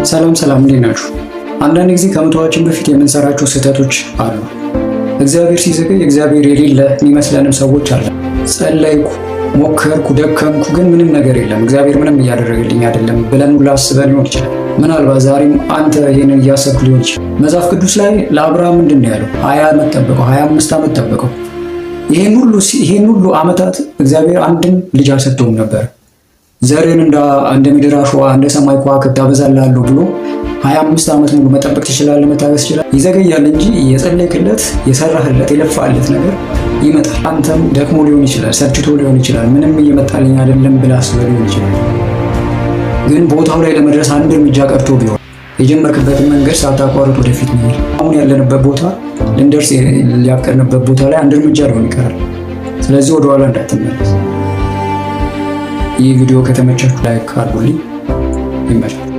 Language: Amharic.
ሰላም እንዴት ናችሁ? አንዳንድ ጊዜ ከመተዋችን በፊት የምንሰራቸው ስህተቶች አሉ። እግዚአብሔር ሲዘገይ እግዚአብሔር የሌለ የሚመስለንም ሰዎች አለ። ጸለይኩ፣ ሞከርኩ፣ ደከምኩ ግን ምንም ነገር የለም እግዚአብሔር ምንም እያደረገልኝ አይደለም ብለን ሁላ አስበን ሊሆን ይችላል። ምናልባት ዛሬም አንተ ይህንን እያሰብክ ሊሆን ይችላል። መጽሐፍ ቅዱስ ላይ ለአብርሃም ምንድን ነው ያለው? 20 ዓመት ጠበቀው፣ 25 ዓመት ጠበቀው። ይሄን ሁሉ ዓመታት እግዚአብሔር አንድም ልጅ አልሰጠውም ነበር። ዘርን እንደ ምድር አሸዋ እንደ ሰማይ ከዋክብት አበዛልሃለሁ ብሎ 25 ዓመት ሙሉ መጠበቅ ትችላለህ፣ መታገስ ትችላለህ። ይዘገያል እንጂ የጸለይክለት የሰራህለት የለፋለት ነገር ይመጣል። አንተም ደክሞ ሊሆን ይችላል፣ ሰልችቶ ሊሆን ይችላል፣ ምንም እየመጣልኝ አይደለም ብለህ አስበህ ሊሆን ይችላል። ግን ቦታው ላይ ለመድረስ አንድ እርምጃ ቀርቶ ቢሆን የጀመርክበትን መንገድ ሳታቋርጥ ወደፊት መሄድ፣ አሁን ያለንበት ቦታ ልንደርስ ያቀድንበት ቦታ ላይ አንድ እርምጃ ሊሆን ይቀራል። ስለዚህ ወደኋላ እንዳትመለስ። ይህ ቪዲዮ ከተመቻችሁ ላይክ አድርጉልኝ። ይመቻል።